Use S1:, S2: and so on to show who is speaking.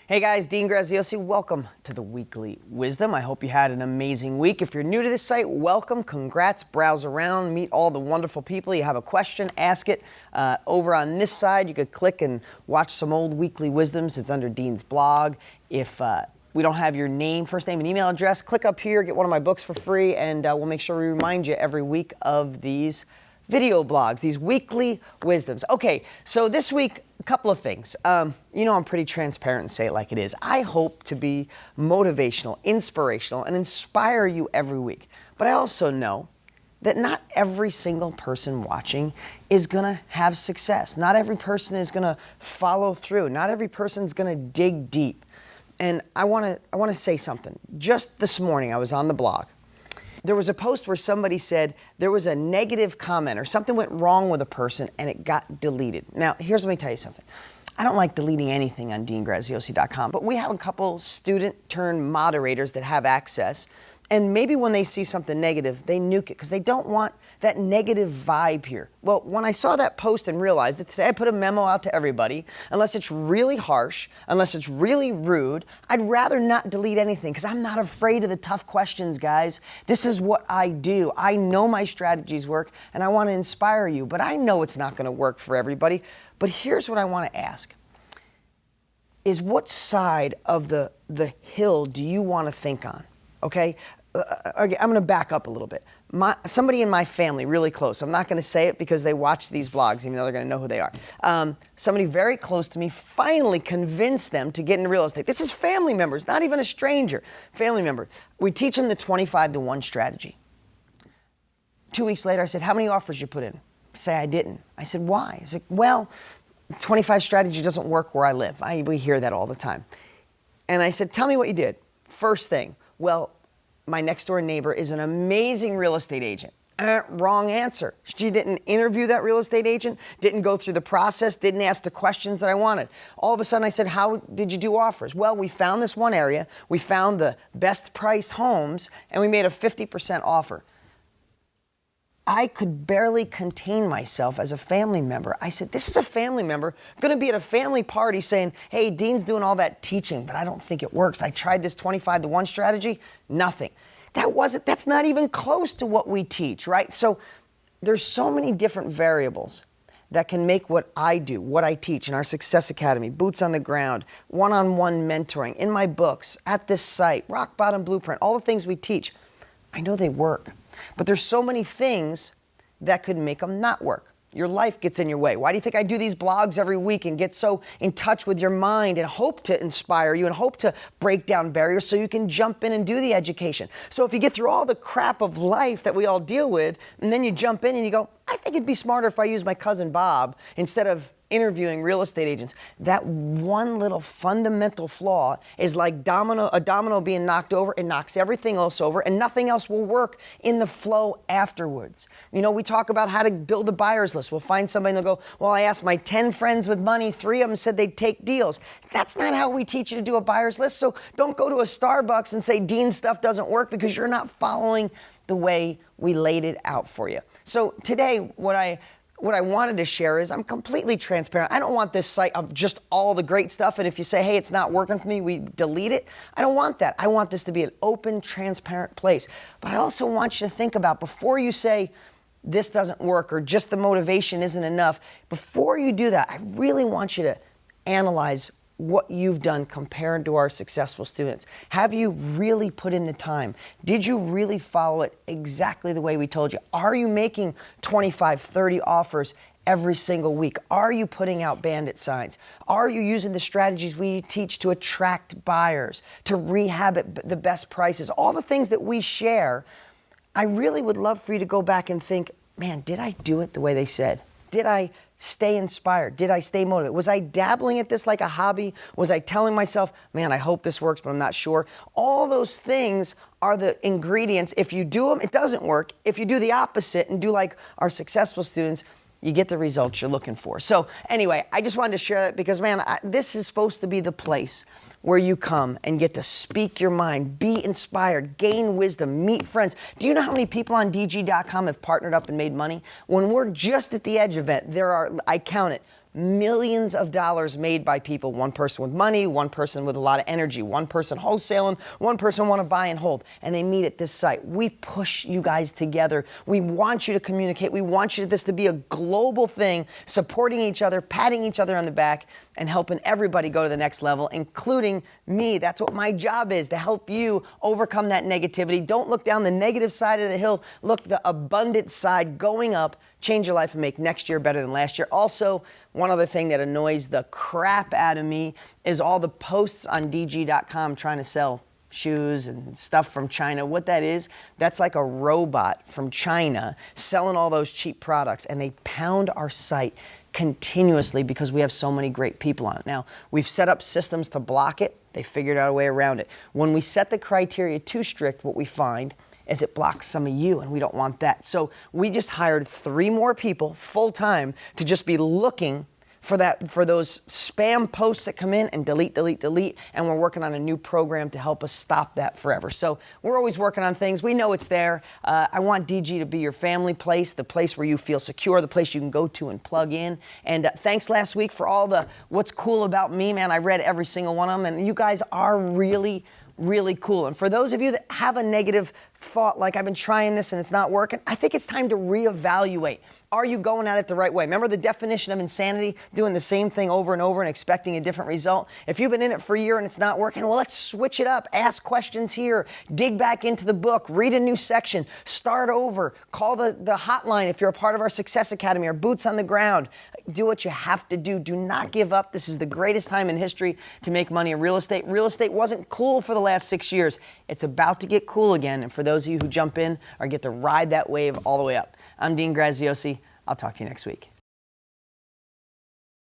S1: Hey guys, Dean Graziosi. Welcome to the Weekly Wisdom. I hope you had an amazing week. If you're new to this site, welcome. Congrats. Browse around, meet all the wonderful people. You have a question, ask it. Over on this side, you could click and watch some old Weekly Wisdoms. It's under Dean's blog. If we don't have your name, first name, and email address, click up here, get one of my books for free, and we'll make sure we remind you every week of these video blogs, these weekly wisdoms. Okay, so this week, a couple of things. You know, I'm pretty transparent and say it like it is. I hope to be motivational, inspirational, and inspire you every week. But I also know that not every single person watching is gonna have success. Not every person is gonna follow through. Not every person is gonna dig deep. And I wanna say something. Just this morning, I was on the blog. There was a post where somebody said there was a negative comment or something went wrong with a person and it got deleted. Now, let me tell you something. I don't like deleting anything on deangraziosi.com, but we have a couple student-turned-moderators that have access, and maybe when they see something negative, they nuke it because they don't want that negative vibe here. Well, when I saw that post and realized that today I put a memo out to everybody, unless it's really harsh, unless it's really rude, I'd rather not delete anything because I'm not afraid of the tough questions, guys. This is what I do. I know my strategies work and I want to inspire you, but I know it's not going to work for everybody. But here's what I want to ask. Is what side of the hill do you want to think on? Okay? I'm going to back up a little bit. Somebody in my family, really close, I'm not going to say it because they watch these blogs, even though they're going to know who they are. Somebody very close to me finally convinced them to get into real estate. This is family members, not even a stranger. Family member. We teach them the 25-to-1 strategy. 2 weeks later, I said, how many offers you put in? Say, I didn't. I said, why? I said, well, 25 strategy doesn't work where I live. We hear that all the time. And I said, tell me what you did. First thing, well, my next door neighbor is an amazing real estate agent. Wrong answer. She didn't interview that real estate agent, didn't go through the process, didn't ask the questions that I wanted. All of a sudden I said, how did you do offers? Well, we found this one area, we found the best priced homes, and we made a 50% offer. I could barely contain myself as a family member. I said, this is a family member going to be at a family party saying, hey, Dean's doing all that teaching, but I don't think it works. I tried this 25-to-1 strategy, nothing. That's not even close to what we teach, right? So there's so many different variables that can make what I do, what I teach in our Success Academy, boots on the ground, one-on-one mentoring, in my books, at this site, Rock Bottom Blueprint, all the things we teach. I know they work. But there's so many things that could make them not work. Your life gets in your way. Why do you think I do these blogs every week and get so in touch with your mind and hope to inspire you and hope to break down barriers so you can jump in and do the education? So if you get through all the crap of life that we all deal with, and then you jump in and you go, I think it'd be smarter if I use my cousin Bob instead of interviewing real estate agents. That one little fundamental flaw is like a domino being knocked over. It knocks everything else over and nothing else will work in the flow afterwards. You know, we talk about how to build a buyer's list. We'll find somebody and they'll go, well, I asked my 10 friends with money, 3 of them said they'd take deals. That's not how we teach you to do a buyer's list. So don't go to a Starbucks and say Dean's stuff doesn't work because you're not following the way we laid it out for you. So today, what I wanted to share is I'm completely transparent. I don't want this site of just all the great stuff, and if you say, hey, it's not working for me, we delete it. I don't want that. I want this to be an open, transparent place. But I also want you to think about, before you say, this doesn't work, or just the motivation isn't enough, before you do that, I really want you to analyze what you've done compared to our successful students. Have you really put in the time? Did you really follow it exactly the way we told you? Are you making 25, 30 offers every single week? Are you putting out bandit signs? Are you using the strategies we teach to attract buyers, to rehab at the best prices? All the things that we share, I really would love for you to go back and think, man, did I do it the way they said? Did I stay inspired? Did I stay motivated? Was I dabbling at this like a hobby? Was I telling myself, man, I hope this works, but I'm not sure? All those things are the ingredients. If you do them, it doesn't work. If you do the opposite and do like our successful students, you get the results you're looking for. So anyway, I just wanted to share that because, man, this is supposed to be the place where you come and get to speak your mind, be inspired, gain wisdom, meet friends. Do you know how many people on DG.com have partnered up and made money? When we're just at the edge of it, there are, I count it, millions of dollars made by people, one person with money, one person with a lot of energy, one person wholesaling, one person want to buy and hold, and they meet at this site. We push you guys together. We want you to communicate. We want this to be a global thing, supporting each other, patting each other on the back, and helping everybody go to the next level, including me. That's what my job is, to help you overcome that negativity. Don't look down the negative side of the hill. Look the abundant side, going up. Change your life and make next year better than last year. Also, one other thing that annoys the crap out of me is all the posts on DG.com trying to sell shoes and stuff from China. What that is, that's like a robot from China selling all those cheap products, and they pound our site continuously because we have so many great people on it. Now, we've set up systems to block it. They figured out a way around it. When we set the criteria too strict, what we find is it blocks some of you, and we don't want that. So we just hired 3 more people full-time to just be looking for those spam posts that come in and delete, and we're working on a new program to help us stop that forever. So we're always working on things. We know it's there. I want DG to be your family place, the place where you feel secure, the place you can go to and plug in. And thanks last week for all the what's cool about me, man. I read every single one of them, and you guys are really, really cool. And for those of you that have a negative thought, like I've been trying this and it's not working, I think it's time to reevaluate. Are you going at it the right way? Remember the definition of insanity? Doing the same thing over and over and expecting a different result? If you've been in it for a year and it's not working, well, let's switch it up. Ask questions here. Dig back into the book. Read a new section. Start over. Call the hotline if you're a part of our Success Academy or Boots on the Ground. Do what you have to do. Do not give up. This is the greatest time in history to make money in real estate. Real estate wasn't cool for the last 6 years. It's about to get cool again. And for those of you who jump in or get to ride that wave all the way up, I'm Dean Graziosi. I'll talk to you next week.